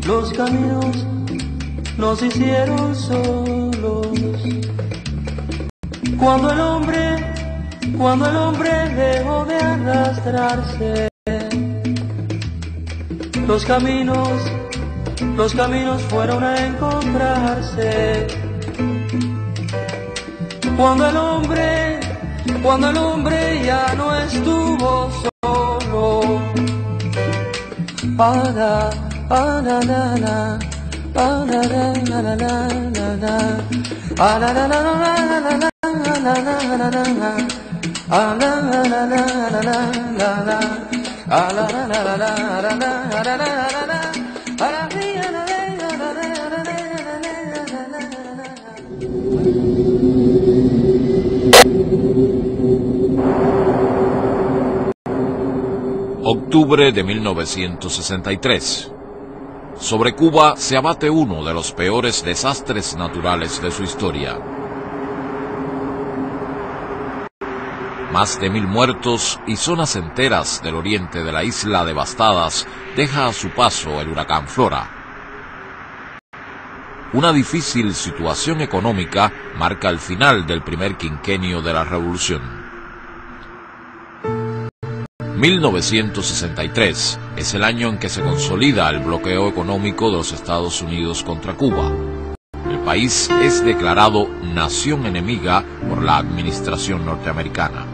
Los caminos nos hicieron solos. Cuando el hombre dejó de arrastrarse, los caminos fueron a encontrarse. Cuando el hombre ya no estuvo solo. Para la la la, la la la la la la la, la la la la la la la la la la la, la la la la la la la la, la la la la la la la la la. Octubre de 1963. Sobre Cuba se abate uno de los peores desastres naturales de su historia. Más de 1000 muertos y zonas enteras del oriente de la isla devastadas deja a su paso el huracán Flora. Una difícil situación económica marca el final del primer quinquenio de la revolución. 1963 es el año en que se consolida el bloqueo económico de los Estados Unidos contra Cuba. El país es declarado nación enemiga por la administración norteamericana.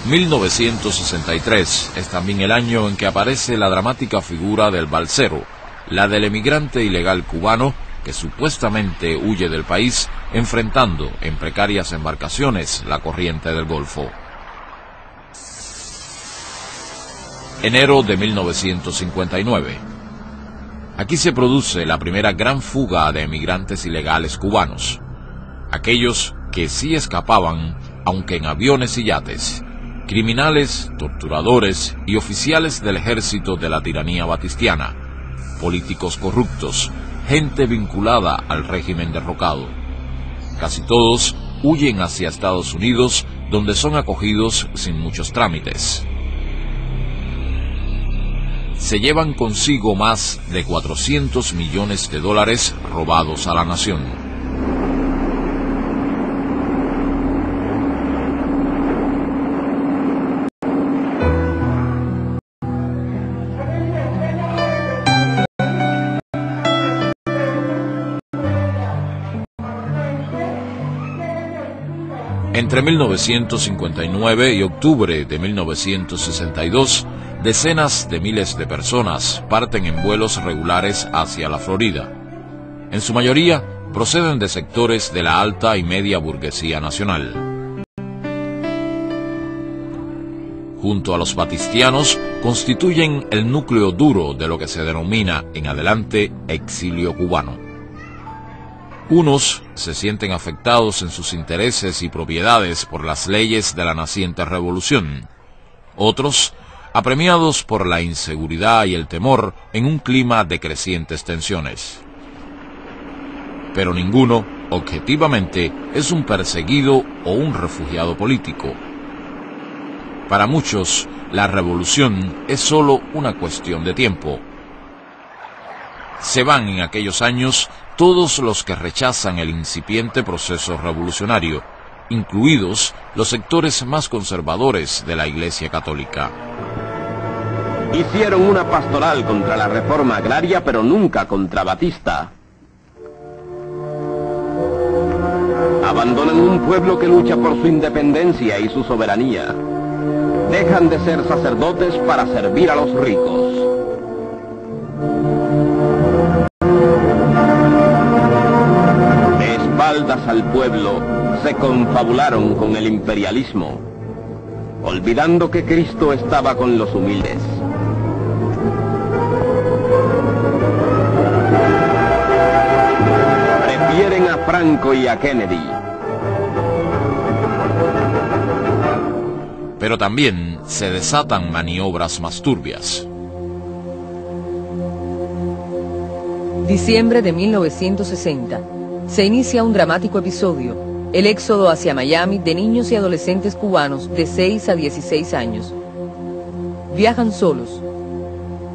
...1963 es también el año en que aparece la dramática figura del balsero, la del emigrante ilegal cubano que supuestamente huye del país enfrentando en precarias embarcaciones la corriente del Golfo. Enero de 1959. Aquí se produce la primera gran fuga de emigrantes ilegales cubanos, aquellos que sí escapaban, aunque en aviones y yates. Criminales, torturadores y oficiales del ejército de la tiranía batistiana, políticos corruptos, gente vinculada al régimen derrocado. Casi todos huyen hacia Estados Unidos, donde son acogidos sin muchos trámites. Se llevan consigo más de 400 millones de dólares robados a la nación. Entre 1959 y octubre de 1962, decenas de miles de personas parten en vuelos regulares hacia la Florida. En su mayoría, proceden de sectores de la alta y media burguesía nacional. Junto a los batistianos, constituyen el núcleo duro de lo que se denomina en adelante exilio cubano. Unos se sienten afectados en sus intereses y propiedades por las leyes de la naciente revolución. Otros, apremiados por la inseguridad y el temor en un clima de crecientes tensiones. Pero ninguno, objetivamente, es un perseguido o un refugiado político. Para muchos, la revolución es solo una cuestión de tiempo. Se van en aquellos años todos los que rechazan el incipiente proceso revolucionario, incluidos los sectores más conservadores de la Iglesia Católica. Hicieron una pastoral contra la reforma agraria, pero nunca contra Batista. Abandonan un pueblo que lucha por su independencia y su soberanía. Dejan de ser sacerdotes para servir a los ricos. De espaldas al pueblo, se confabularon con el imperialismo, olvidando que Cristo estaba con los humildes. Prefieren a Franco y a Kennedy. Pero también se desatan maniobras más turbias. Diciembre de 1960. Se inicia un dramático episodio, el éxodo hacia Miami de niños y adolescentes cubanos de 6 a 16 años. Viajan solos.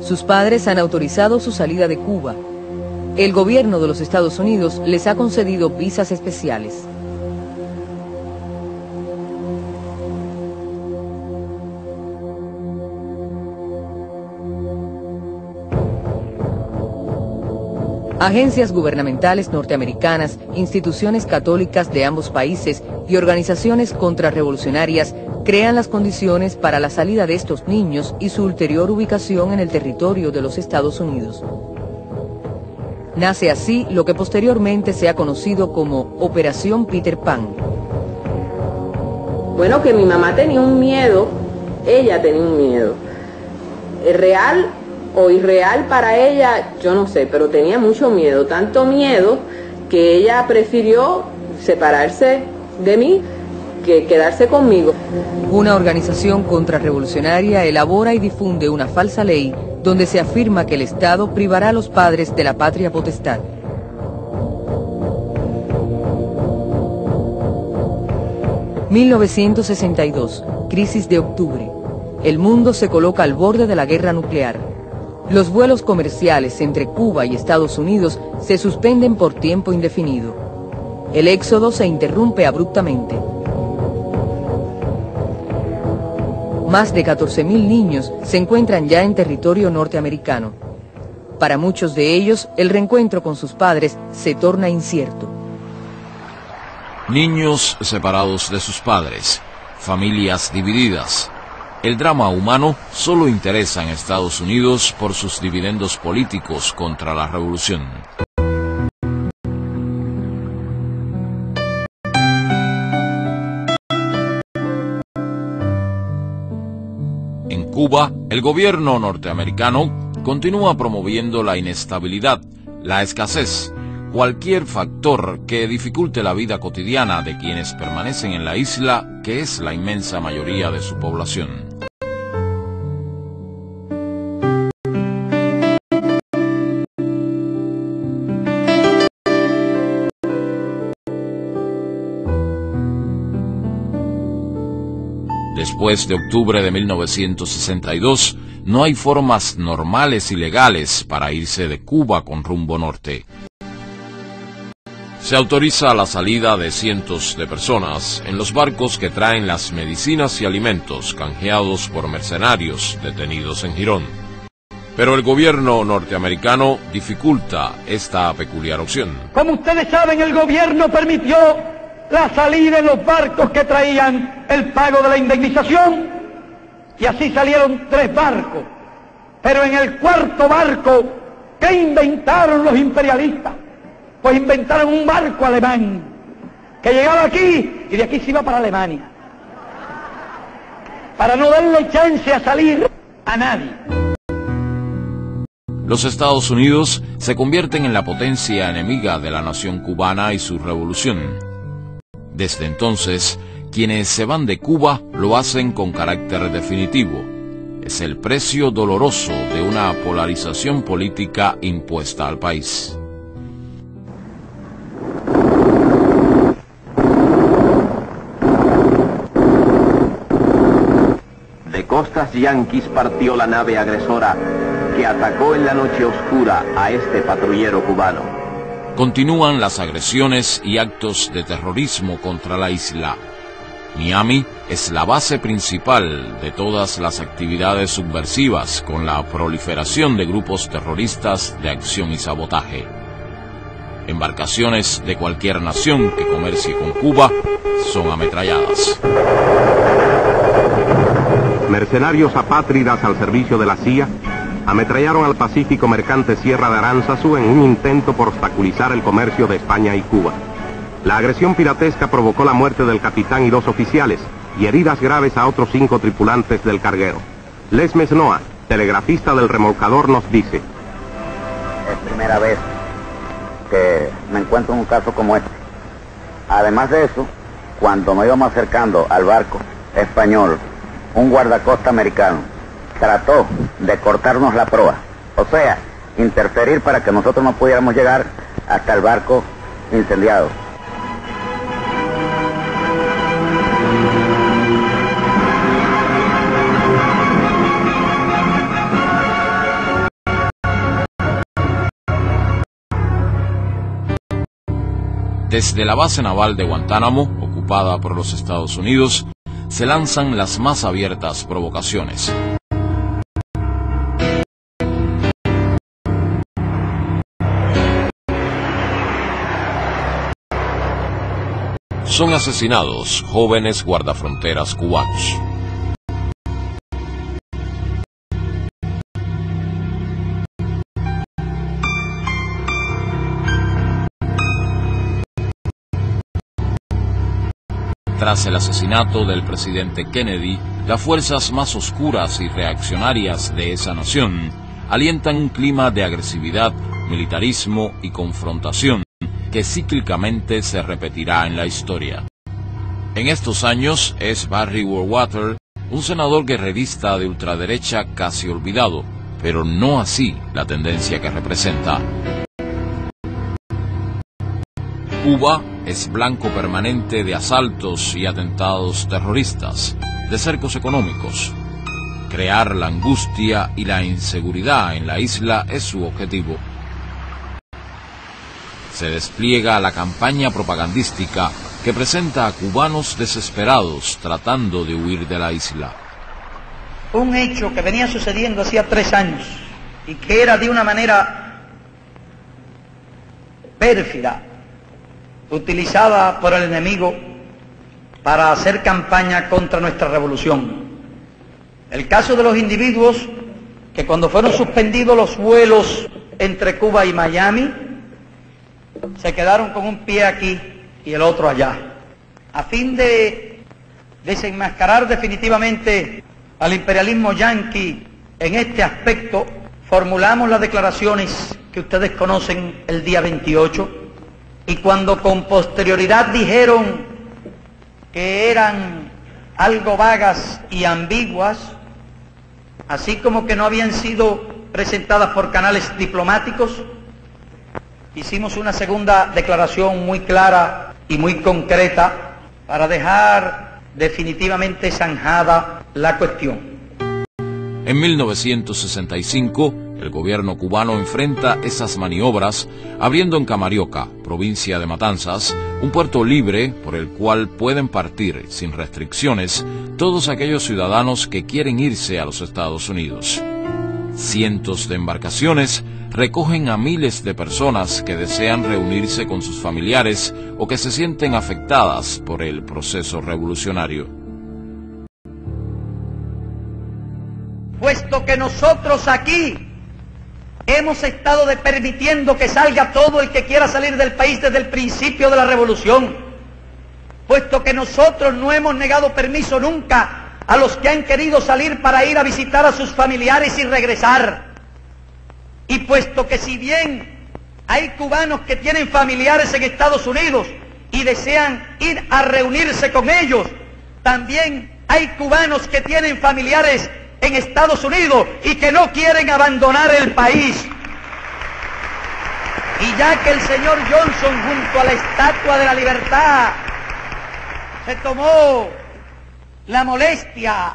Sus padres han autorizado su salida de Cuba. El gobierno de los Estados Unidos les ha concedido visas especiales. Agencias gubernamentales norteamericanas, instituciones católicas de ambos países y organizaciones contrarrevolucionarias crean las condiciones para la salida de estos niños y su ulterior ubicación en el territorio de los Estados Unidos. Nace así lo que posteriormente se ha conocido como Operación Peter Pan. Bueno, que mi mamá tenía un miedo, ella tenía un miedo. Real o irreal para ella, yo no sé, pero tenía mucho miedo, tanto miedo que ella prefirió separarse de mí que quedarse conmigo. Una organización contrarrevolucionaria elabora y difunde una falsa ley donde se afirma que el Estado privará a los padres de la patria potestad. ...1962, crisis de octubre. El mundo se coloca al borde de la guerra nuclear. Los vuelos comerciales entre Cuba y Estados Unidos se suspenden por tiempo indefinido. El éxodo se interrumpe abruptamente. Más de 14.000 niños se encuentran ya en territorio norteamericano. Para muchos de ellos, el reencuentro con sus padres se torna incierto. Niños separados de sus padres, familias divididas. El drama humano solo interesa en Estados Unidos por sus dividendos políticos contra la revolución. En Cuba, el gobierno norteamericano continúa promoviendo la inestabilidad, la escasez, cualquier factor que dificulte la vida cotidiana de quienes permanecen en la isla, que es la inmensa mayoría de su población. Después de octubre de 1962, no hay formas normales y legales para irse de Cuba con rumbo norte. Se autoriza la salida de cientos de personas en los barcos que traen las medicinas y alimentos canjeados por mercenarios detenidos en Girón. Pero el gobierno norteamericano dificulta esta peculiar opción. Como ustedes saben, el gobierno permitió la salida en los barcos que traían el pago de la indemnización, y así salieron 3 barcos. Pero en el 4.º barco, ¿qué inventaron los imperialistas? Pues inventaron un barco alemán que llegaba aquí y de aquí se iba para Alemania, para no darle chance a salir a nadie. Los Estados Unidos se convierten en la potencia enemiga de la nación cubana y su revolución. Desde entonces, quienes se van de Cuba lo hacen con carácter definitivo. Es el precio doloroso de una polarización política impuesta al país. De costas yanquis partió la nave agresora que atacó en la noche oscura a este patrullero cubano. continúan las agresiones y actos de terrorismo contra la isla. Miami es la base principal de todas las actividades subversivas, con la proliferación de grupos terroristas de acción y sabotaje. Embarcaciones de cualquier nación que comercie con Cuba son ametralladas. Mercenarios apátridas al servicio de la CIA ametrallaron al pacífico mercante Sierra de Aránzazu en un intento por obstaculizar el comercio de España y Cuba. La agresión piratesca provocó la muerte del capitán y 2 oficiales y heridas graves a otros 5 tripulantes del carguero. Les Mesnoa, telegrafista del remolcador, nos dice: es primera vez que me encuentro en un caso como este. Además de eso, cuando nos íbamos acercando al barco español, un guardacosta americano trató de cortarnos la proa, o sea, interferir para que nosotros no pudiéramos llegar hasta el barco incendiado. Desde la base naval de Guantánamo, ocupada por los Estados Unidos, se lanzan las más abiertas provocaciones. Son asesinados jóvenes guardafronteras cubanos. Tras el asesinato del presidente Kennedy, las fuerzas más oscuras y reaccionarias de esa nación alientan un clima de agresividad, militarismo y confrontación que cíclicamente se repetirá en la historia. En estos años es Barry Goldwater, un senador guerrerista de ultraderecha casi olvidado, pero no así la tendencia que representa. Cuba es blanco permanente de asaltos y atentados terroristas, de cercos económicos. Crear la angustia y la inseguridad en la isla es su objetivo. Se despliega la campaña propagandística que presenta a cubanos desesperados tratando de huir de la isla. Un hecho que venía sucediendo hacía 3 años y que era de una manera pérfida, utilizada por el enemigo para hacer campaña contra nuestra revolución. El caso de los individuos que cuando fueron suspendidos los vuelos entre Cuba y Miami, se quedaron con un pie aquí y el otro allá. A fin de desenmascarar definitivamente al imperialismo yanqui en este aspecto, formulamos las declaraciones que ustedes conocen el día 28, y cuando con posterioridad dijeron que eran algo vagas y ambiguas, así como que no habían sido presentadas por canales diplomáticos, hicimos una segunda declaración muy clara y muy concreta para dejar definitivamente zanjada la cuestión. En 1965, el gobierno cubano enfrenta esas maniobras, abriendo en Camarioca, provincia de Matanzas, un puerto libre por el cual pueden partir sin restricciones todos aquellos ciudadanos que quieren irse a los Estados Unidos. Cientos de embarcaciones recogen a miles de personas que desean reunirse con sus familiares o que se sienten afectadas por el proceso revolucionario. Puesto que nosotros aquí hemos estado permitiendo que salga todo el que quiera salir del país desde el principio de la revolución, puesto que nosotros no hemos negado permiso nunca a los que han querido salir para ir a visitar a sus familiares y regresar, y puesto que si bien hay cubanos que tienen familiares en Estados Unidos y desean ir a reunirse con ellos, también hay cubanos que tienen familiares en Estados Unidos y que no quieren abandonar el país. Y ya que el señor Johnson junto a la Estatua de la Libertad se tomó la molestia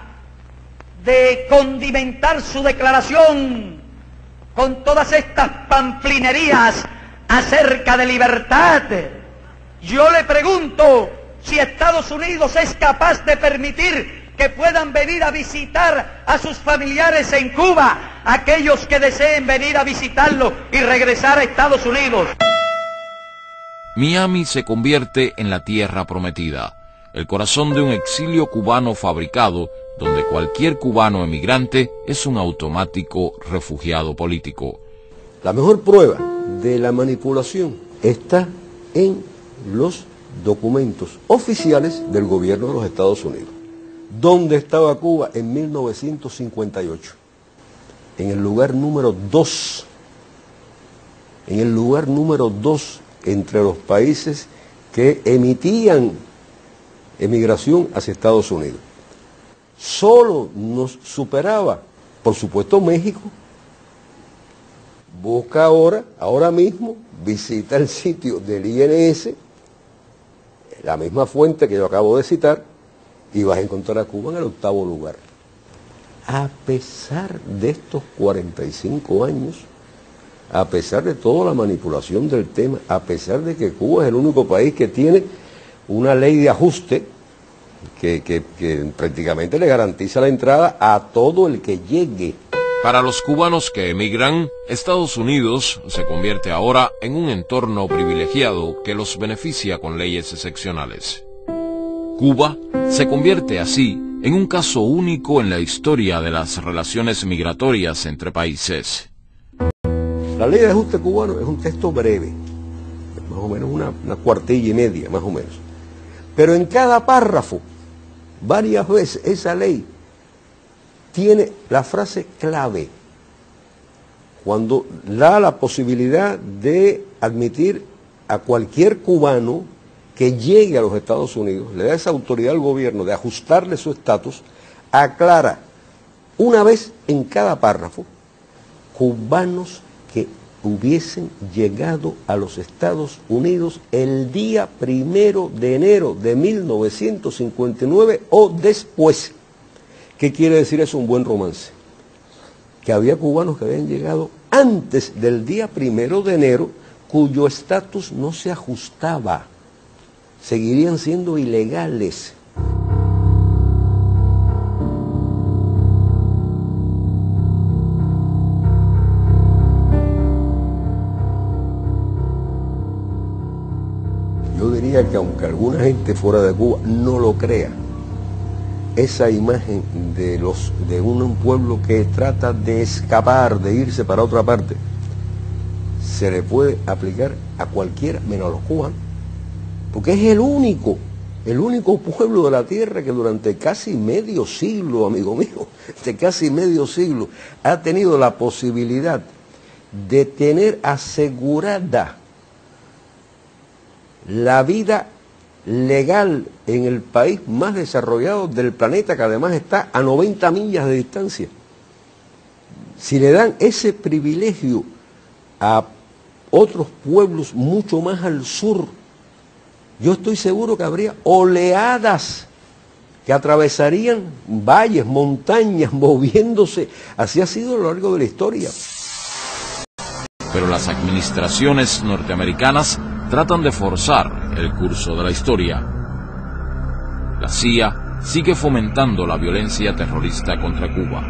de condimentar su declaración con todas estas pamplinerías acerca de libertad. Yo le pregunto si Estados Unidos es capaz de permitir que puedan venir a visitar a sus familiares en Cuba, aquellos que deseen venir a visitarlo y regresar a Estados Unidos. Miami se convierte en la tierra prometida, el corazón de un exilio cubano fabricado, donde cualquier cubano emigrante es un automático refugiado político. La mejor prueba de la manipulación está en los documentos oficiales del gobierno de los Estados Unidos. ¿Dónde estaba Cuba en 1958? En el lugar número 2. En el lugar número 2 entre los países que emitían emigración hacia Estados Unidos. Solo nos superaba, por supuesto, México. Busca ahora mismo, visita el sitio del INS, la misma fuente que yo acabo de citar, y vas a encontrar a Cuba en el 8º lugar. A pesar de estos 45 años, a pesar de toda la manipulación del tema, a pesar de que Cuba es el único país que tiene una ley de ajuste que prácticamente le garantiza la entrada a todo el que llegue. Para los cubanos que emigran, Estados Unidos se convierte ahora en un entorno privilegiado que los beneficia con leyes excepcionales. Cuba se convierte así en un caso único en la historia de las relaciones migratorias entre países. La ley de ajuste cubano es un texto breve, más o menos una cuartilla y media, más o menos. Pero en cada párrafo, varias veces esa ley tiene la frase clave, cuando da la posibilidad de admitir a cualquier cubano que llegue a los Estados Unidos, le da esa autoridad al gobierno de ajustarle su estatus, aclara una vez en cada párrafo, cubanos que hubiesen llegado a los Estados Unidos el día 1 de enero de 1959 o después. ¿Qué quiere decir eso? Un buen romance. Que había cubanos que habían llegado antes del día 1 de enero cuyo estatus no se ajustaba. Seguirían siendo ilegales. Yo diría que aunque alguna gente fuera de Cuba no lo crea, esa imagen de un pueblo que trata de escapar, de irse para otra parte, se le puede aplicar a cualquiera menos a los cubanos, porque es el único pueblo de la tierra que durante casi medio siglo, amigo mío, de casi medio siglo, ha tenido la posibilidad de tener asegurada la vida legal en el país más desarrollado del planeta, que además está a 90 millas de distancia. Si le dan ese privilegio a otros pueblos mucho más al sur, yo estoy seguro que habría oleadas que atravesarían valles, montañas, moviéndose. Así ha sido a lo largo de la historia. Pero las administraciones norteamericanas tratan de forzar el curso de la historia. La CIA sigue fomentando la violencia terrorista contra Cuba.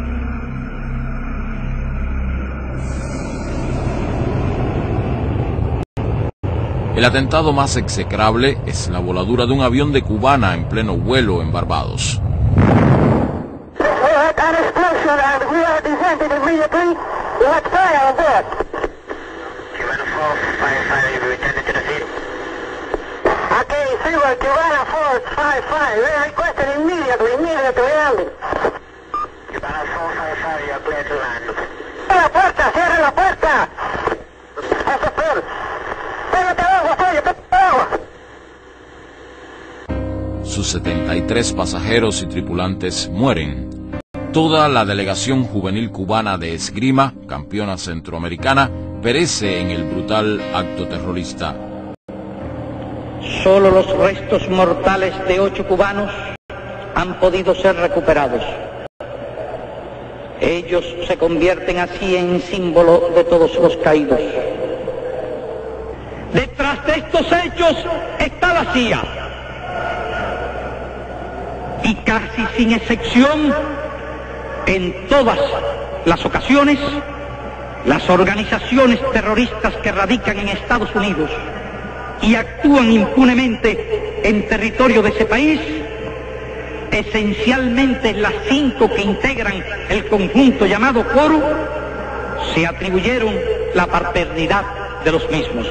El atentado más execrable es la voladura de un avión de Cubana en pleno vuelo en Barbados. ¡La puerta! ¡Cierra la puerta! Sus 73 pasajeros y tripulantes mueren. Toda la delegación juvenil cubana de esgrima, campeona centroamericana, perece en el brutal acto terrorista. Solo los restos mortales de 8 cubanos han podido ser recuperados. Ellos se convierten así en símbolo de todos los caídos. Detrás de estos hechos está la CIA. Y casi sin excepción, en todas las ocasiones, las organizaciones terroristas que radican en Estados Unidos y actúan impunemente en territorio de ese país, esencialmente las 5 que integran el conjunto llamado Quórum, se atribuyeron la paternidad de los mismos.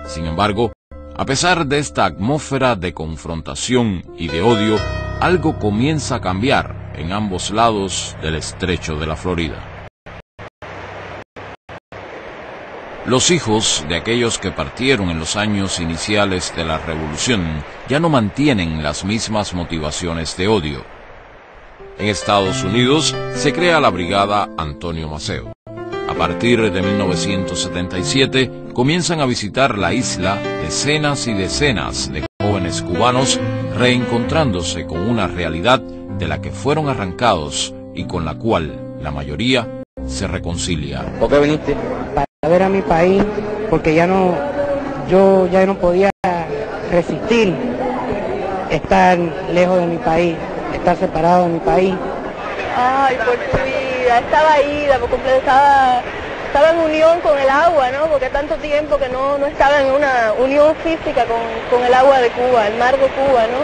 Sin embargo, a pesar de esta atmósfera de confrontación y de odio, algo comienza a cambiar en ambos lados del estrecho de la Florida. Los hijos de aquellos que partieron en los años iniciales de la revolución ya no mantienen las mismas motivaciones de odio. En Estados Unidos se crea la Brigada Antonio Maceo. A partir de 1977 comienzan a visitar la isla decenas y decenas de jóvenes cubanos reencontrándose con una realidad de la que fueron arrancados y con la cual la mayoría se reconcilia. ¿Por qué viniste? Para ver a mi país, porque yo ya no podía resistir estar lejos de mi país, estar separado de mi país. Ay, por tu vida, estaba ida, por completo, estaba en unión con el agua, ¿no? Porque tanto tiempo que no estaba en una unión física con el agua de Cuba, el mar de Cuba, ¿no?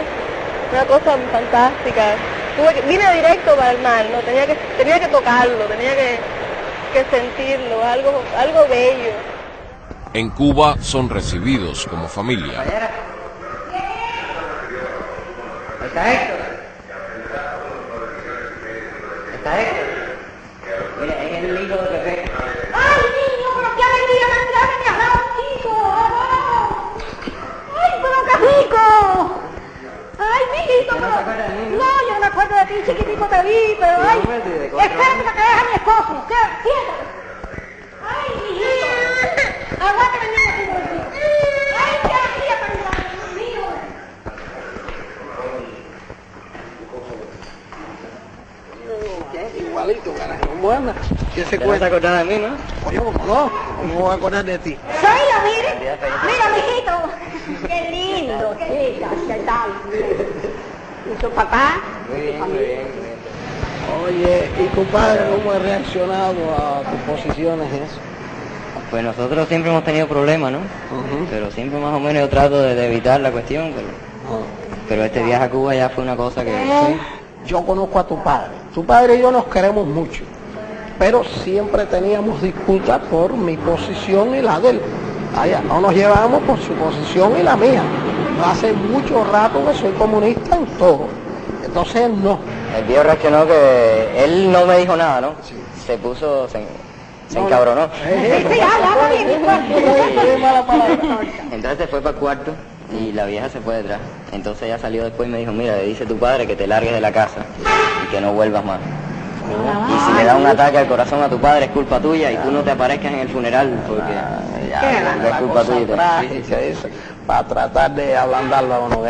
Una cosa fantástica. Vine directo para el mar, ¿no? Tenía que tocarlo, tenía que sentirlo, algo bello. En Cuba son recibidos como familia. ¿Está Héctor? ¿Está Héctor? Mira, es el hijo de Pepe. ¡Ay, niño, pero qué alegría tan grande me has dado, chico! ¡Ay, pero qué rico! ¡Ay, mijito! ¿No te acuerdas de mí? No, yo no me acuerdo de ti, chiquitito te vi, pero ay... Espérate que deja a mi esposo. Siéntate. ¡Ay, mijito! Aguántame, niño. ¡Ay, qué alegría tan grande, Dios mío! Igualito, carajo. Buena. ¿Quién se cuenta acordar de mí, no? Oye, ¿cómo no? ¿Cómo me voy a acordar de ti? Soy yo, mire. Mira, mijito. Qué lindo, ¿qué tal? ¿Y su papá? Muy bien, muy bien. Oye, ¿y compadre cómo ha reaccionado a tus posiciones eso? Pues nosotros siempre hemos tenido problemas, ¿no? Pero siempre más o menos yo trato de evitar la cuestión, pero este viaje a Cuba ya fue una cosa que... Sí. Yo conozco a tu padre. Tu padre y yo nos queremos mucho, pero siempre teníamos disputas por mi posición y la de él. Allá no nos llevamos por su posición y la mía. Hace mucho rato que soy comunista en todo. Entonces él no. El viejo reaccionó que él no me dijo nada, ¿no? Sí. Se puso, se encabronó. Entonces se fue para el cuarto y la vieja se fue detrás. Entonces ella salió después y me dijo, mira, le dice tu padre que te largues de la casa y que no vuelvas más. Y si le da un ataque al corazón a tu padre es culpa tuya y tú no te aparezcas en el funeral porque es culpa tuya. Para tratar de ablandarlo a uno.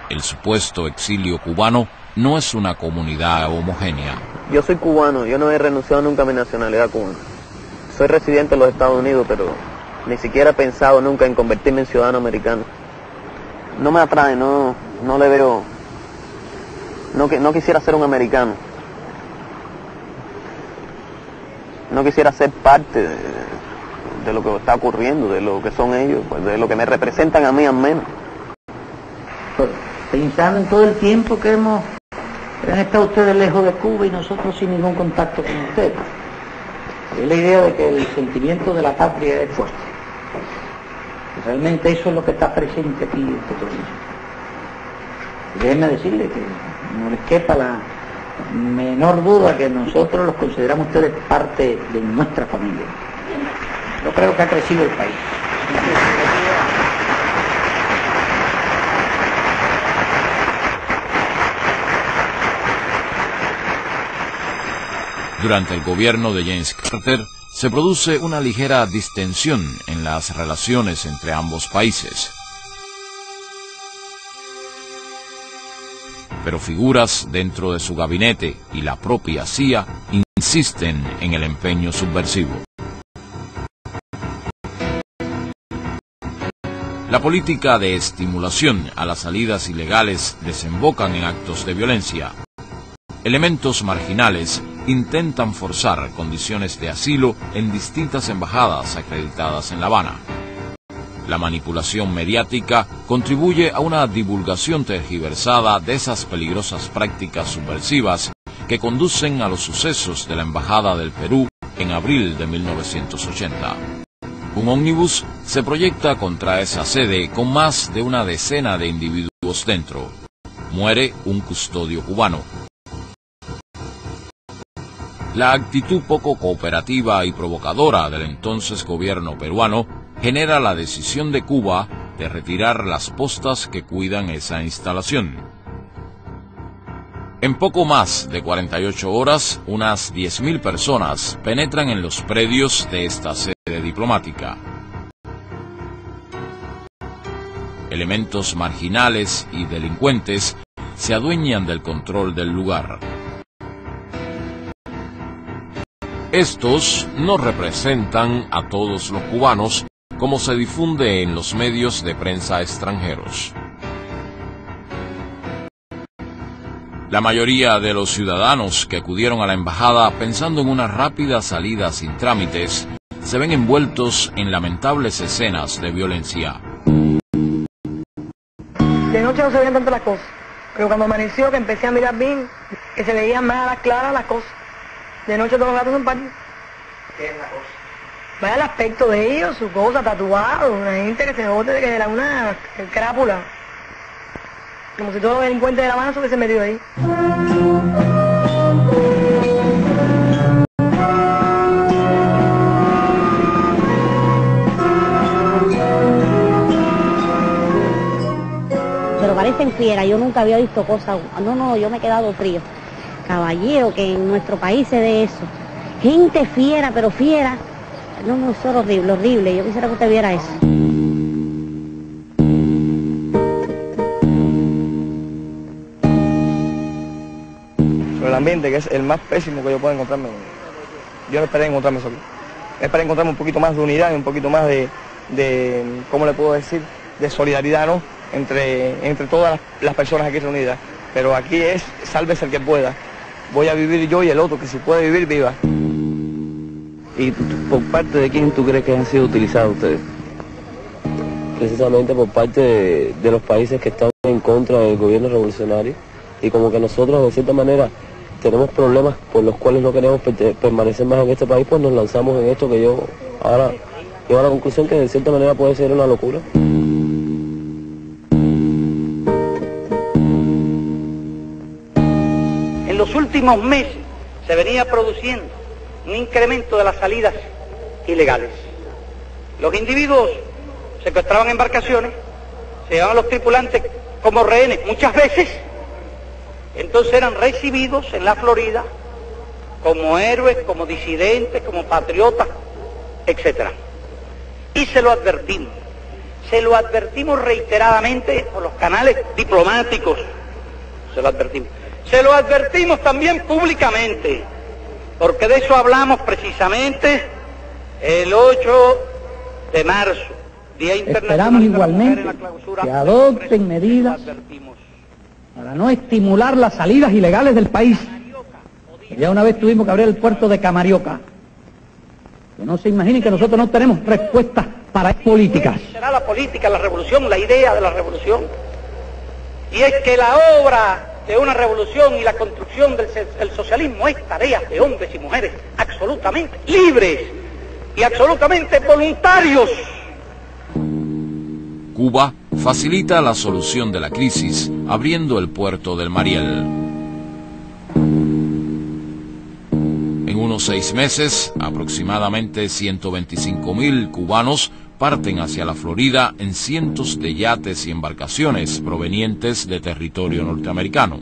El supuesto exilio cubano no es una comunidad homogénea. Yo soy cubano, yo no he renunciado nunca a mi nacionalidad cubana. Soy residente de los Estados Unidos, pero ni siquiera he pensado nunca en convertirme en ciudadano americano. No me atrae, no le veo... No quisiera ser un americano. No quisiera ser parte de lo que está ocurriendo, de lo que son ellos, pues de lo que me representan a mí al menos. Pensando en todo el tiempo que han estado ustedes lejos de Cuba y nosotros sin ningún contacto con ustedes. Es la idea de que el sentimiento de la patria es fuerte. Realmente eso es lo que está presente aquí en este proceso. Déjenme decirle que no les quepa la menor duda que nosotros los consideramos ustedes parte de nuestra familia. Yo creo que ha crecido el país. Durante el gobierno de James Carter se produce una ligera distensión en las relaciones entre ambos países. pero figuras dentro de su gabinete y la propia CIA insisten en el empeño subversivo. La política de estimulación a las salidas ilegales desembocan en actos de violencia. Elementos marginales intentan forzar condiciones de asilo en distintas embajadas acreditadas en La Habana. La manipulación mediática contribuye a una divulgación tergiversada de esas peligrosas prácticas subversivas que conducen a los sucesos de la Embajada del Perú en abril de 1980. Un ómnibus se proyecta contra esa sede con más de una decena de individuos dentro. Muere un custodio cubano. La actitud poco cooperativa y provocadora del entonces gobierno peruano genera la decisión de Cuba de retirar las postas que cuidan esa instalación. En poco más de 48 horas, unas 10.000 personas penetran en los predios de esta sede diplomática. Elementos marginales y delincuentes se adueñan del control del lugar. Estos no representan a todos los cubanos como se difunde en los medios de prensa extranjeros. La mayoría de los ciudadanos que acudieron a la embajada pensando en una rápida salida sin trámites se ven envueltos en lamentables escenas de violencia. De noche no se veían tanto las cosas, pero cuando amaneció que empecé a mirar bien, que se veían más a las claras las cosas. De noche todos los gatos son pálidos. ¿Qué es la cosa? Vaya el aspecto de ellos, su cosa, tatuado, una gente que se jote de que era una crápula. Como si todos los delincuentes de La Habana se hubiesen metido ahí. Pero parecen fieras, yo nunca había visto cosas. No, yo me he quedado frío. Caballero, que en nuestro país se dé eso. Gente fiera, pero fiera. No, eso es horrible, horrible. Yo quisiera que usted viera eso. Sobre el ambiente, que es el más pésimo que yo puedo encontrarme. Yo no esperé encontrarme eso aquí. Esperé encontrarme un poquito más de unidad y un poquito más de ¿cómo le puedo decir? De solidaridad, ¿no? Entre todas las personas aquí reunidas. Pero aquí es, sálvese el que pueda. Voy a vivir yo y el otro, que si puede vivir, viva. ¿Y por parte de quién tú crees que han sido utilizados ustedes? Precisamente por parte de los países que están en contra del gobierno revolucionario, y como que nosotros de cierta manera tenemos problemas por los cuales no queremos permanecer más en este país, pues nos lanzamos en esto que yo ahora llego a la conclusión que de cierta manera puede ser una locura. En los últimos meses se venía produciendo un incremento de las salidas ilegales. Los individuos secuestraban embarcaciones, se llevaban a los tripulantes como rehenes muchas veces, entonces eran recibidos en la Florida como héroes, como disidentes, como patriotas, etc. Y se lo advertimos reiteradamente por los canales diplomáticos, se lo advertimos también públicamente, porque de eso hablamos precisamente el 8 de marzo, Día Internacional. Esperamos igualmente que adopten medidas para no estimular las salidas ilegales del país. Ya una vez tuvimos que abrir el puerto de Camarioca. Que no se imaginen que nosotros no tenemos respuestas para políticas. Será la política, la revolución, la idea de la revolución. Y es que la obra de una revolución y la construcción del socialismo es tarea de hombres y mujeres absolutamente libres y absolutamente voluntarios. Cuba facilita la solución de la crisis abriendo el puerto del Mariel. En unos 6 meses, aproximadamente 125.000 cubanos parten hacia la Florida en cientos de yates y embarcaciones provenientes de territorio norteamericano.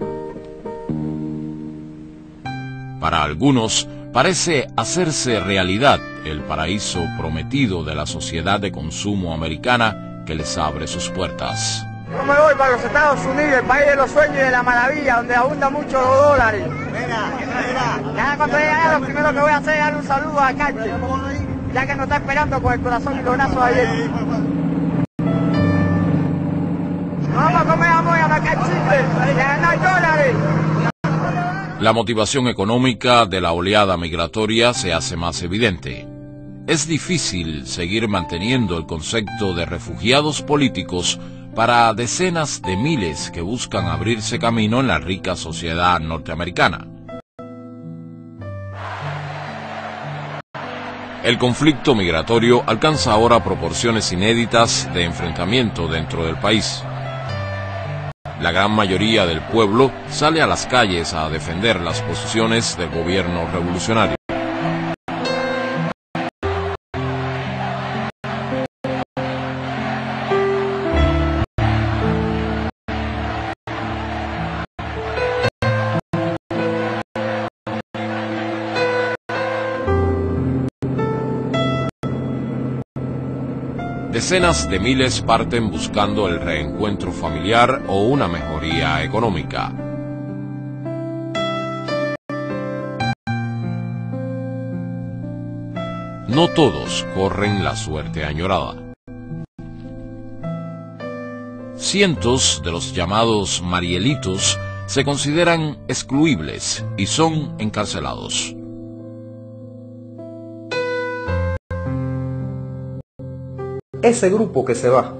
Para algunos, parece hacerse realidad el paraíso prometido de la sociedad de consumo americana que les abre sus puertas. Yo me voy para los Estados Unidos, el país de los sueños y de la maravilla, donde abundan mucho los dólares. Ya cuando llegue allá, lo primero que voy a hacer es darle un saludo a Carter, ya que nos está esperando con el corazón y los brazos abiertos. Vamos a comer amor y a marcar chicles y a ganar dólares. La motivación económica de la oleada migratoria se hace más evidente. Es difícil seguir manteniendo el concepto de refugiados políticos para decenas de miles que buscan abrirse camino en la rica sociedad norteamericana. El conflicto migratorio alcanza ahora proporciones inéditas de enfrentamiento dentro del país. La gran mayoría del pueblo sale a las calles a defender las posiciones del gobierno revolucionario. Decenas de miles parten buscando el reencuentro familiar o una mejoría económica. No todos corren la suerte añorada. Cientos de los llamados Marielitos se consideran excluibles y son encarcelados. Ese grupo que se va,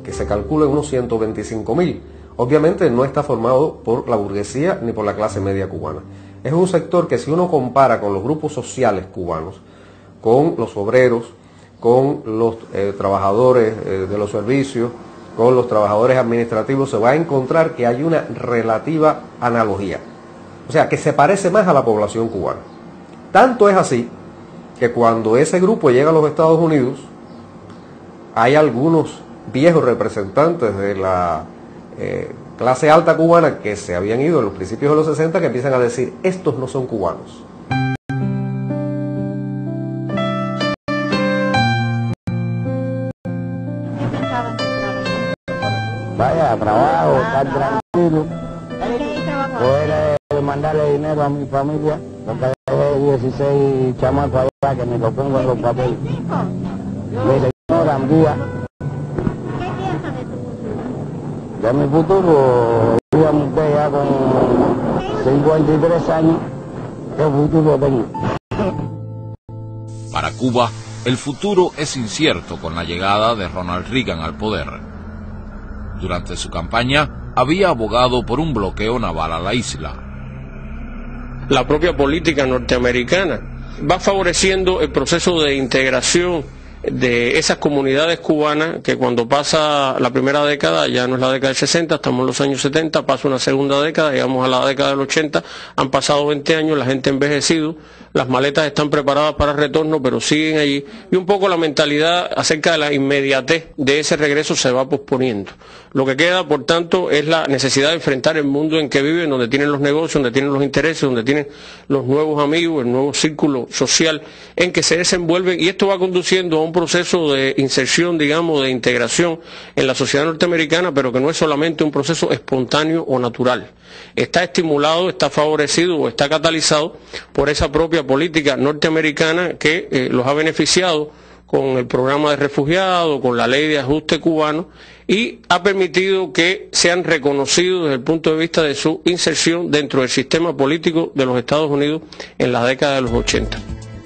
que se calcula en unos 125.000, obviamente no está formado por la burguesía ni por la clase media cubana. Es un sector que, si uno compara con los grupos sociales cubanos, con los obreros, con los trabajadores de los servicios, con los trabajadores administrativos, se va a encontrar que hay una relativa analogía. O sea, que se parece más a la población cubana. Tanto es así que cuando ese grupo llega a los Estados Unidos, hay algunos viejos representantes de la clase alta cubana que se habían ido en los principios de los 60 que empiezan a decir, estos no son cubanos. Vaya, trabajo, estar tranquilo, poder mandarle dinero a mi familia, porque dejé 16 chamacos allá que me lo pongo en los papeles. Mire, Gambia. ¿Qué piensas de tu futuro? De mi futuro, yo me quedé ya con 53 años, ¿qué futuro tengo? Para Cuba, el futuro es incierto con la llegada de Ronald Reagan al poder. Durante su campaña, había abogado por un bloqueo naval a la isla. La propia política norteamericana va favoreciendo el proceso de integración de esas comunidades cubanas que cuando pasa la primera década, ya no es la década del 60, estamos en los años 70, pasa una segunda década, llegamos a la década del 80, han pasado 20 años, la gente ha envejecido, las maletas están preparadas para el retorno, pero siguen allí, y un poco la mentalidad acerca de la inmediatez de ese regreso se va posponiendo. Lo que queda, por tanto, es la necesidad de enfrentar el mundo en que viven, donde tienen los negocios, donde tienen los intereses, donde tienen los nuevos amigos, el nuevo círculo social en que se desenvuelven, y esto va conduciendo a un proceso de inserción, digamos, de integración en la sociedad norteamericana, pero que no es solamente un proceso espontáneo o natural. Está estimulado, está favorecido o está catalizado por esa propia política norteamericana que los ha beneficiado con el programa de refugiados, con la ley de ajuste cubano, y ha permitido que sean reconocidos desde el punto de vista de su inserción dentro del sistema político de los Estados Unidos en la década de los 80.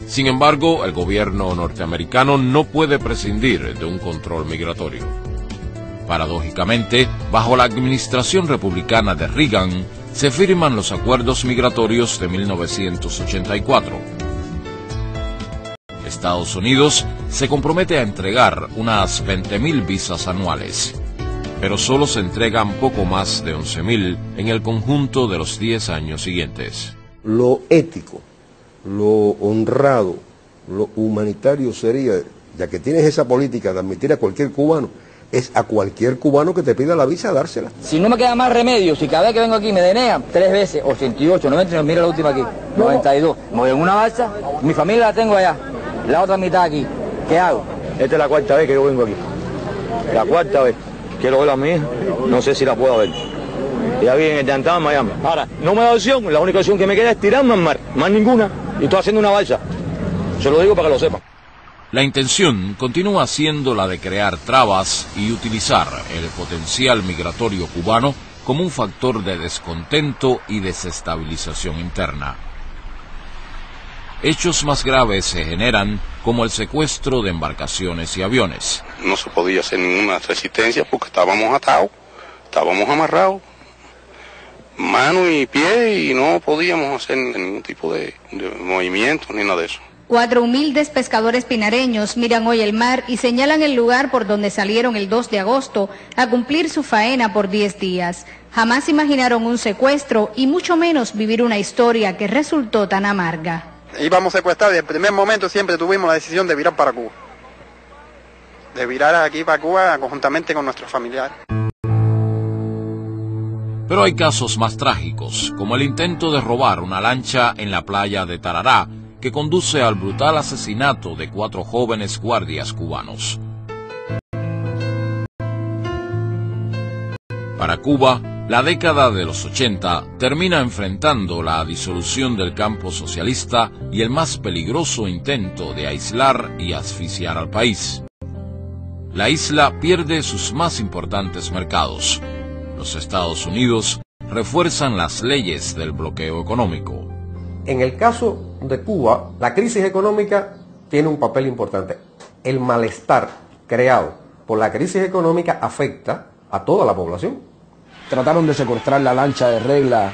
Sin embargo, el gobierno norteamericano no puede prescindir de un control migratorio. Paradójicamente, bajo la administración republicana de Reagan, se firman los acuerdos migratorios de 1984. Estados Unidos se compromete a entregar unas 20.000 visas anuales, pero solo se entregan poco más de 11.000 en el conjunto de los 10 años siguientes. Lo ético, lo honrado, lo humanitario sería, ya que tienes esa política de admitir a cualquier cubano, es a cualquier cubano que te pida la visa dársela. Si no me queda más remedio, si cada vez que vengo aquí me denegan 3 veces, 88, 90, mira la última aquí, 92, me voy en una balsa, mi familia la tengo allá, la otra mitad aquí, ¿qué hago? Esta es la 4ª vez que yo vengo aquí, la 4ª vez. quiero ver a mi hija, no sé si la puedo ver. Ya vi en el Downtown Miami. Ahora, no me da opción, la única opción que me queda es tirarme al mar, más ninguna, y estoy haciendo una balsa. Se lo digo para que lo sepan. La intención continúa siendo la de crear trabas y utilizar el potencial migratorio cubano como un factor de descontento y desestabilización interna. Hechos más graves se generan, como el secuestro de embarcaciones y aviones. No se podía hacer ninguna resistencia porque estábamos atados, estábamos amarrados, mano y pie, y no podíamos hacer ningún tipo de movimiento ni nada de eso. 4 humildes pescadores pinareños miran hoy el mar y señalan el lugar por donde salieron el 2 de agosto a cumplir su faena por 10 días. Jamás imaginaron un secuestro y mucho menos vivir una historia que resultó tan amarga. Íbamos secuestrados y desde el primer momento siempre tuvimos la decisión de virar para Cuba. De virar aquí para Cuba conjuntamente con nuestros familiares. Pero hay casos más trágicos, como el intento de robar una lancha en la playa de Tarará, que conduce al brutal asesinato de 4 jóvenes guardias cubanos. Para Cuba, la década de los 80 termina enfrentando la disolución del campo socialista y el más peligroso intento de aislar y asfixiar al país. La isla pierde sus más importantes mercados. Los Estados Unidos refuerzan las leyes del bloqueo económico. En el caso de Cuba, la crisis económica tiene un papel importante. El malestar creado por la crisis económica afecta a toda la población. Trataron de secuestrar la lancha de regla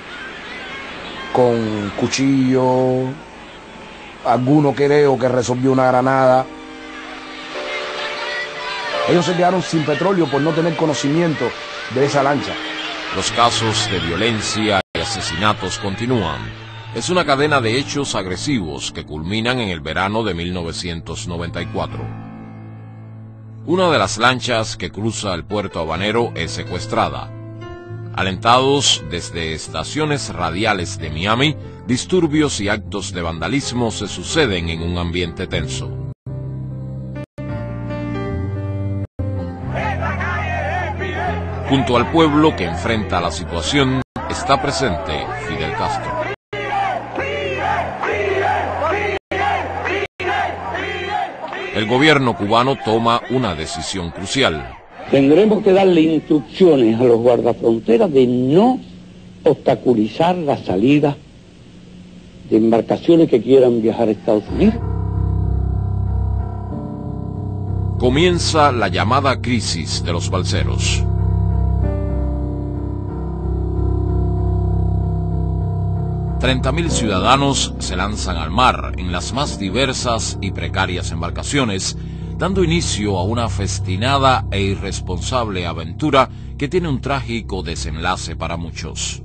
con cuchillo, alguno creo que resolvió una granada. Ellos se quedaron sin petróleo por no tener conocimiento de esa lancha. Los casos de violencia y asesinatos continúan. Es una cadena de hechos agresivos que culminan en el verano de 1994. Una de las lanchas que cruza el puerto habanero es secuestrada. Alentados desde estaciones radiales de Miami, disturbios y actos de vandalismo se suceden en un ambiente tenso. Junto al pueblo que enfrenta la situación, está presente Fidel Castro. El gobierno cubano toma una decisión crucial. Tendremos que darle instrucciones a los guardafronteras de no obstaculizar la salida de embarcaciones que quieran viajar a Estados Unidos. Comienza la llamada crisis de los balseros. $30.000 ciudadanos se lanzan al mar en las más diversas y precarias embarcaciones, dando inicio a una festinada e irresponsable aventura que tiene un trágico desenlace para muchos.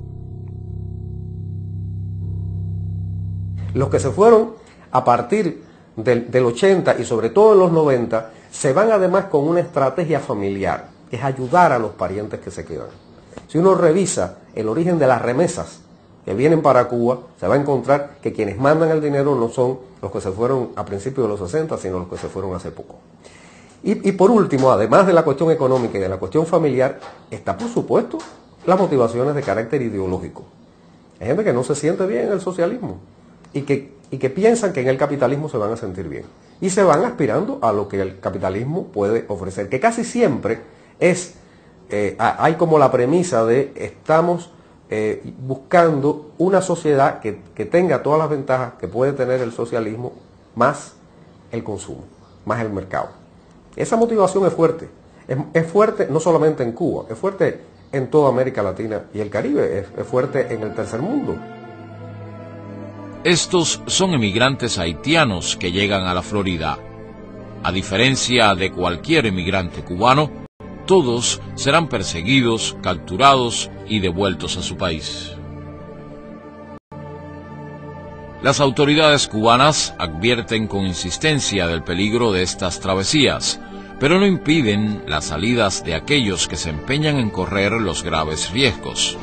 Los que se fueron a partir del 80 y sobre todo en los 90, se van además con una estrategia familiar, que es ayudar a los parientes que se quedan. Si uno revisa el origen de las remesas que vienen para Cuba, se va a encontrar que quienes mandan el dinero no son los que se fueron a principios de los 60, sino los que se fueron hace poco. Y por último, además de la cuestión económica y de la cuestión familiar, está por supuesto las motivaciones de carácter ideológico. Hay gente que no se siente bien en el socialismo y que piensan que en el capitalismo se van a sentir bien. Y se van aspirando a lo que el capitalismo puede ofrecer, que casi siempre es, hay como la premisa de estamos buscando una sociedad que tenga todas las ventajas que puede tener el socialismo, más el consumo, más el mercado. Esa motivación es fuerte. Es fuerte no solamente en Cuba, es fuerte en toda América Latina y el Caribe, es fuerte en el tercer mundo. Estos son emigrantes haitianos que llegan a la Florida. A diferencia de cualquier emigrante cubano, todos serán perseguidos, capturados y devueltos a su país. Las autoridades cubanas advierten con insistencia del peligro de estas travesías, pero no impiden las salidas de aquellos que se empeñan en correr los graves riesgos.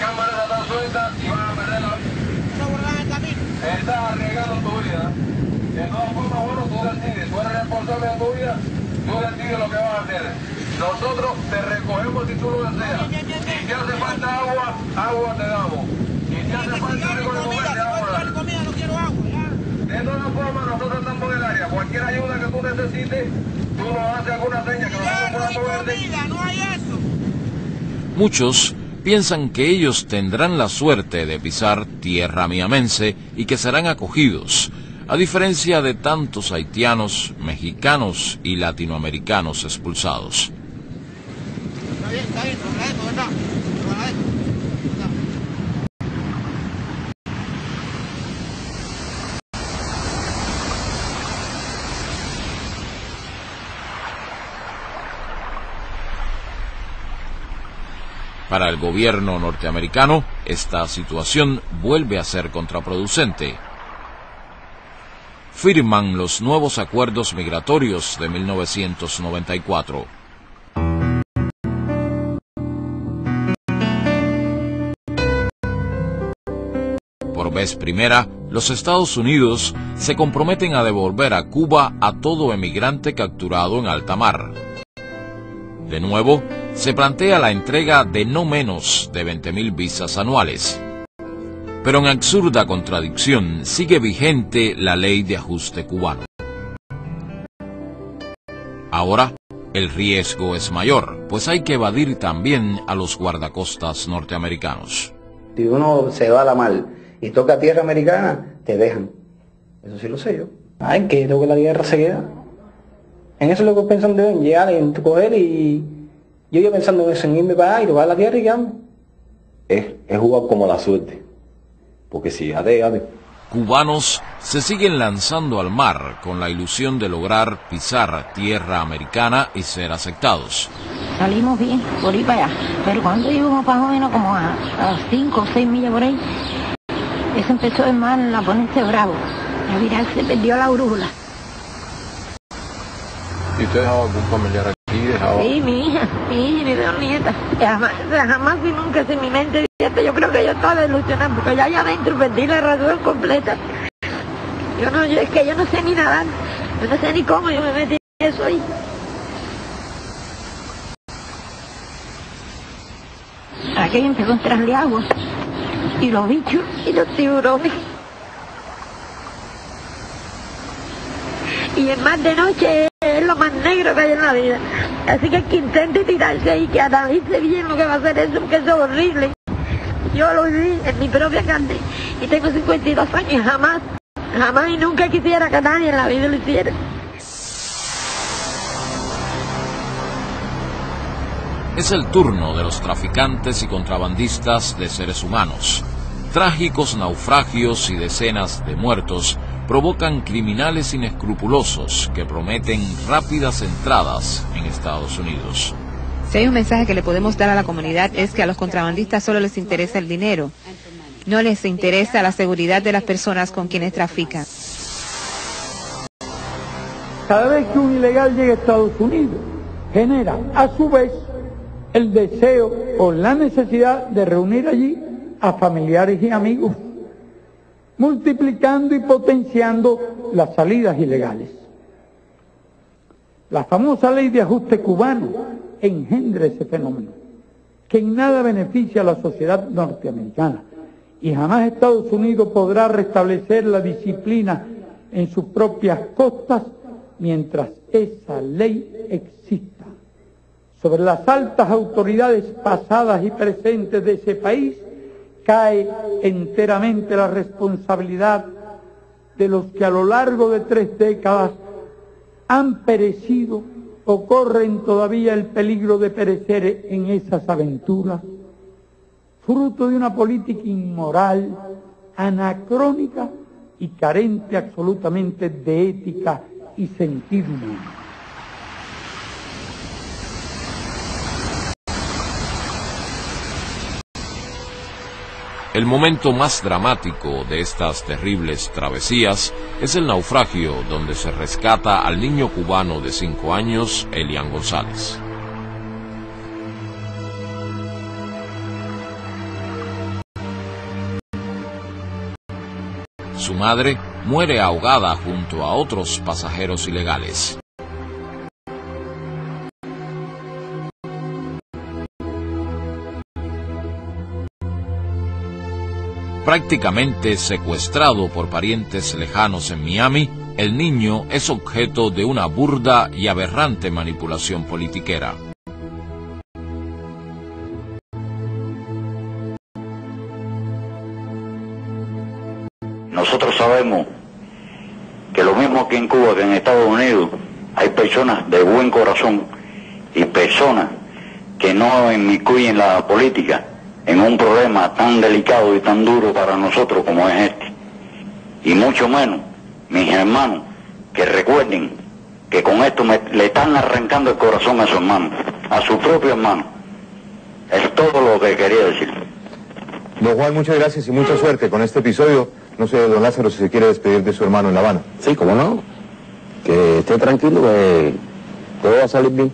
cámaras están sueltas y van a perder la vida. Estás arriesgando tu vida. De todas formas, bueno, tú decides, tú eres responsable de tu vida, tú decides lo que vas a hacer. Nosotros te recogemos si tú lo deseas. Si te hace falta agua, agua te damos. Si te hace falta algo de comer, te damos algo. De todas formas, nosotros estamos en el área. Cualquier ayuda que tú necesites, tú nos haces alguna seña que nosotros podamos verte. No hay eso. Muchos piensan que ellos tendrán la suerte de pisar tierra miamense y que serán acogidos, a diferencia de tantos haitianos, mexicanos y latinoamericanos expulsados. Está bien, ¿verdad? Para el gobierno norteamericano, esta situación vuelve a ser contraproducente. Firman los nuevos acuerdos migratorios de 1994. Por vez primera, los Estados Unidos se comprometen a devolver a Cuba a todo emigrante capturado en alta mar. De nuevo, se plantea la entrega de no menos de 20.000 visas anuales. Pero en absurda contradicción sigue vigente la ley de ajuste cubano. Ahora, el riesgo es mayor, pues hay que evadir también a los guardacostas norteamericanos. Si uno se va a la mar y toca tierra americana, te dejan. Eso sí lo sé yo. Ay, que toque la tierra se queda. En eso es lo que pensando en llegar, en coger y... Yo iba pensando en eso, en irme para allá y tocar la tierra y quedarme. Es jugar como la suerte. Porque si ade. Cubanos se siguen lanzando al mar con la ilusión de lograr pisar tierra americana y ser aceptados. Salimos bien, por ir para allá. Pero cuando íbamos más o menos como a 5 o 6 millas por ahí, eso empezó el mar a ponerse bravo. A virar, se perdió la brújula. ¿Y usted dejaba algún familiar aquí? Sí, mi hija y mi dos nietas. Jamás y nunca en mi mente, yo creo que yo estaba ilusionada, porque ya allá adentro perdí la razón completa. Es que yo no sé ni nadar, yo no sé ni cómo yo me metí en eso ahí. Aquello empezó a entrarle agua, y los bichos, y los tiburones. Y el mar de noche es lo más negro que hay en la vida. Así que intente tirarse ahí, que analice bien lo que va a hacer eso, porque eso es horrible. Yo lo viví en mi propia carne y tengo 52 años y jamás y nunca quisiera que nadie en la vida lo hiciera. Es el turno de los traficantes y contrabandistas de seres humanos. Trágicos naufragios y decenas de muertos provocan criminales inescrupulosos que prometen rápidas entradas en Estados Unidos. Si hay un mensaje que le podemos dar a la comunidad es que a los contrabandistas solo les interesa el dinero, no les interesa la seguridad de las personas con quienes trafican. Cada vez que un ilegal llega a Estados Unidos, genera a su vez el deseo o la necesidad de reunir allí a familiares y amigos, multiplicando y potenciando las salidas ilegales. La famosa ley de ajuste cubano engendra ese fenómeno, que en nada beneficia a la sociedad norteamericana, y jamás Estados Unidos podrá restablecer la disciplina en sus propias costas mientras esa ley exista. Sobre las altas autoridades pasadas y presentes de ese país cae enteramente la responsabilidad de los que a lo largo de 3 décadas han perecido o corren todavía el peligro de perecer en esas aventuras, fruto de una política inmoral, anacrónica y carente absolutamente de ética y sentido humano. El momento más dramático de estas terribles travesías es el naufragio donde se rescata al niño cubano de 5 años, Elian González. Su madre muere ahogada junto a otros pasajeros ilegales. Prácticamente secuestrado por parientes lejanos en Miami, el niño es objeto de una burda y aberrante manipulación politiquera. Nosotros sabemos que lo mismo que en Cuba, que en Estados Unidos, hay personas de buen corazón y personas que no inmiscuyen la política en un problema tan delicado y tan duro para nosotros como es este. Y mucho menos, mis hermanos, que recuerden que con esto le están arrancando el corazón a su hermano, a su propio hermano. Es todo lo que quería decir. Don Juan, muchas gracias y mucha suerte con este episodio. No sé, don Lázaro, si se quiere despedir de su hermano en La Habana. Sí, cómo no. Que esté tranquilo, que todo va a salir bien.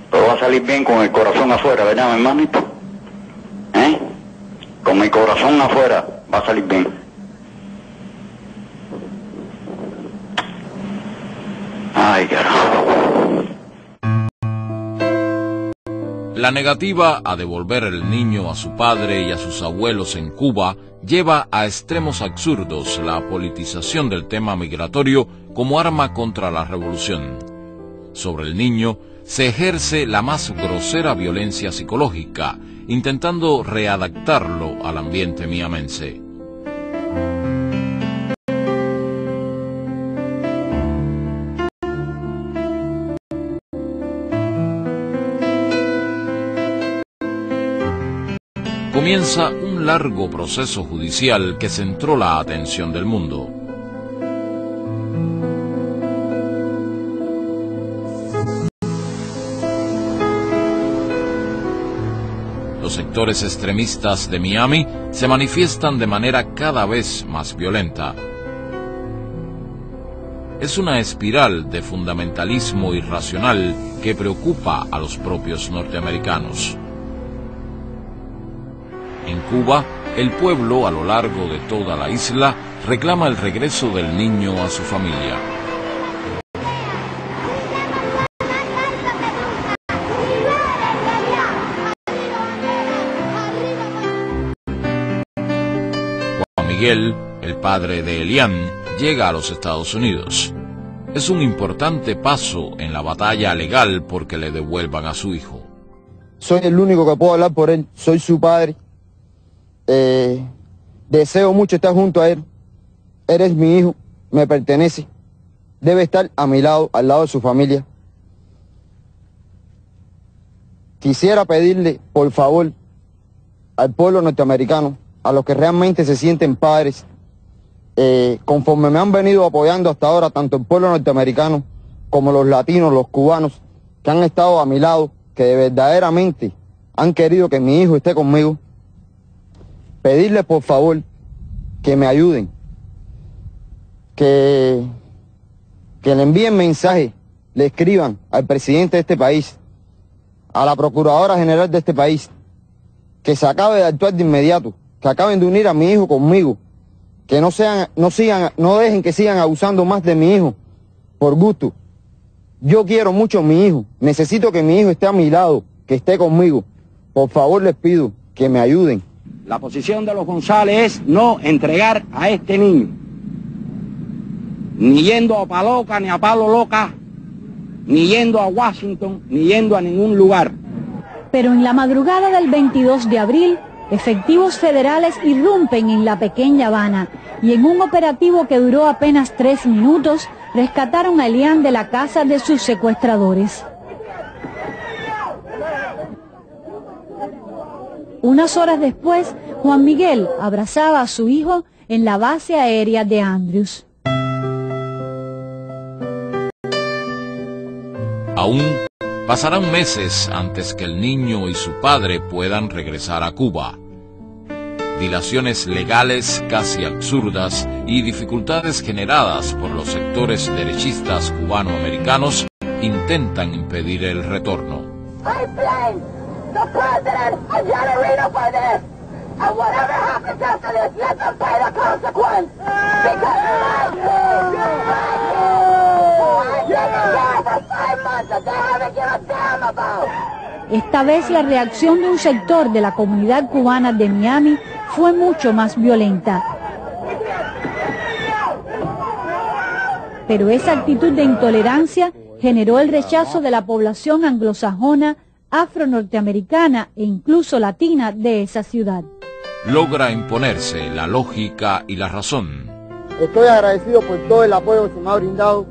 Todo va a salir bien con el corazón afuera, ¿verdad, mi hermanito? Con mi corazón afuera va a salir bien. Ay, carajo. La negativa a devolver el niño a su padre y a sus abuelos en Cuba lleva a extremos absurdos la politización del tema migratorio como arma contra la revolución. Sobre el niño se ejerce la más grosera violencia psicológica, intentando readaptarlo al ambiente miamense. Comienza un largo proceso judicial que centró la atención del mundo. Los sectores extremistas de Miami se manifiestan de manera cada vez más violenta. Es una espiral de fundamentalismo irracional que preocupa a los propios norteamericanos. En Cuba, el pueblo a lo largo de toda la isla reclama el regreso del niño a su familia. Juan Miguel, el padre de Elian, llega a los Estados Unidos. Es un importante paso en la batalla legal porque le devuelvan a su hijo. Soy el único que puedo hablar por él, soy su padre. Deseo mucho estar junto a él. Eres mi hijo, me pertenece. Debe estar a mi lado, al lado de su familia. Quisiera pedirle, por favor, al pueblo norteamericano, a los que realmente se sienten padres, conforme me han venido apoyando hasta ahora, tanto el pueblo norteamericano como los latinos, los cubanos, que han estado a mi lado, que verdaderamente han querido que mi hijo esté conmigo, pedirle por favor que me ayuden, que le envíen mensaje, le escriban al presidente de este país, a la procuradora general de este país, que se acabe de actuar de inmediato, que acaben de unir a mi hijo conmigo, que no dejen que sigan abusando más de mi hijo por gusto. Yo quiero mucho a mi hijo, necesito que mi hijo esté a mi lado, que esté conmigo. Por favor les pido que me ayuden. La posición de los González es no entregar a este niño, ni yendo a Paloca, ni a Palo Loca, ni yendo a Washington, ni yendo a ningún lugar. Pero en la madrugada del 22 de abril, efectivos federales irrumpen en la pequeña Habana y en un operativo que duró apenas 3 minutos, rescataron a Elian de la casa de sus secuestradores. Unas horas después, Juan Miguel abrazaba a su hijo en la base aérea de Andrews. Aún pasarán meses antes que el niño y su padre puedan regresar a Cuba. Dilaciones legales casi absurdas y dificultades generadas por los sectores derechistas cubanoamericanos intentan impedir el retorno. The president, I got a read for this. And whatever happens after this. Let them pay the consequence. Because I didn't care for 5 months that they haven't given a damn about. Esta vez la reacción de un sector de la comunidad cubana de Miami fue mucho más violenta. Pero esa actitud de intolerancia generó el rechazo de la población anglosajona, afro-norteamericana e incluso latina de esa ciudad. Logra imponerse la lógica y la razón. Estoy agradecido por todo el apoyo que se me ha brindado.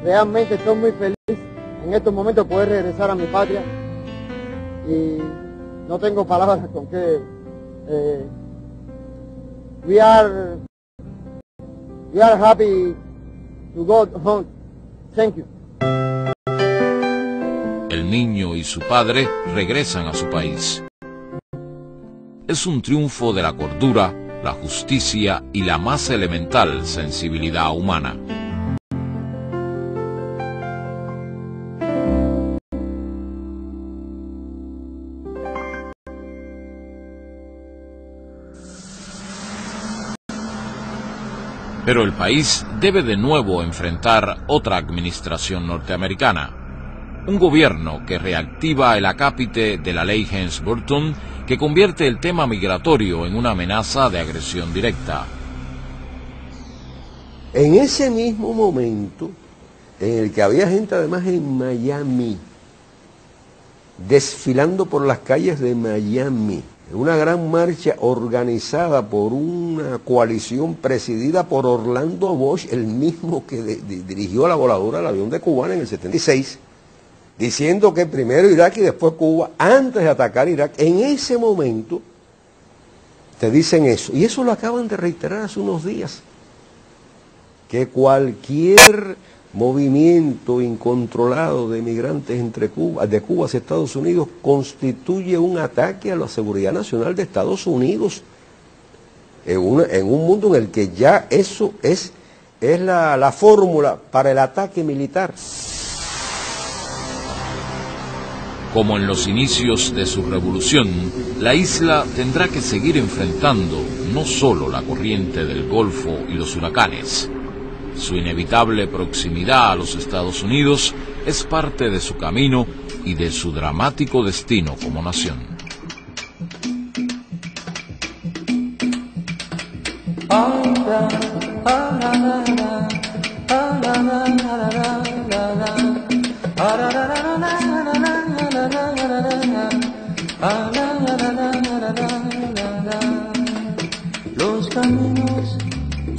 Realmente estoy muy feliz en estos momentos de poder regresar a mi patria. Y no tengo palabras con que... we are happy to go home. Thank you. El niño y su padre regresan a su país. Es un triunfo de la cordura, la justicia y la más elemental sensibilidad humana. Pero el país debe de nuevo enfrentar otra administración norteamericana. Un gobierno que reactiva el acápite de la ley Helms-Burton, que convierte el tema migratorio en una amenaza de agresión directa. En ese mismo momento, en el que había gente además en Miami, desfilando por las calles de Miami, una gran marcha organizada por una coalición presidida por Orlando Bosch, el mismo que dirigió la voladura del avión de Cubana en el 76, diciendo que primero Irak y después Cuba, antes de atacar Irak. En ese momento te dicen eso, y eso lo acaban de reiterar hace unos días, que cualquier movimiento incontrolado de migrantes de Cuba hacia Estados Unidos constituye un ataque a la seguridad nacional de Estados Unidos, en un mundo en el que ya eso es la fórmula para el ataque militar. Como en los inicios de su revolución, la isla tendrá que seguir enfrentando no solo la corriente del Golfo y los huracanes. Su inevitable proximidad a los Estados Unidos es parte de su camino y de su dramático destino como nación.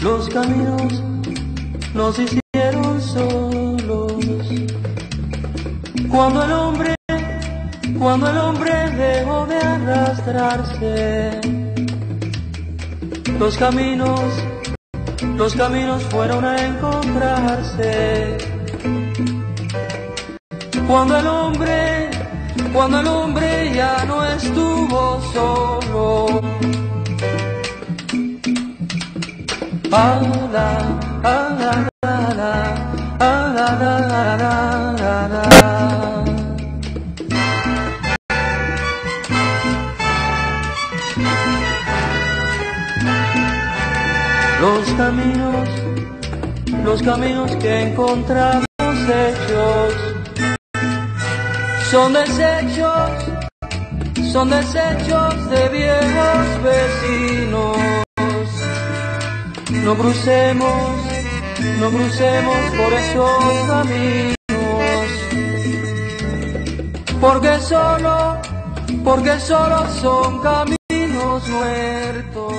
Los caminos nos hicieron solos. Cuando el hombre dejó de arrastrarse, los caminos fueron a encontrarse. Cuando el hombre ya no estuvo solo. Los caminos que encontramos hechos son desechos de viejos vecinos. No crucemos por esos caminos, porque solo son caminos muertos.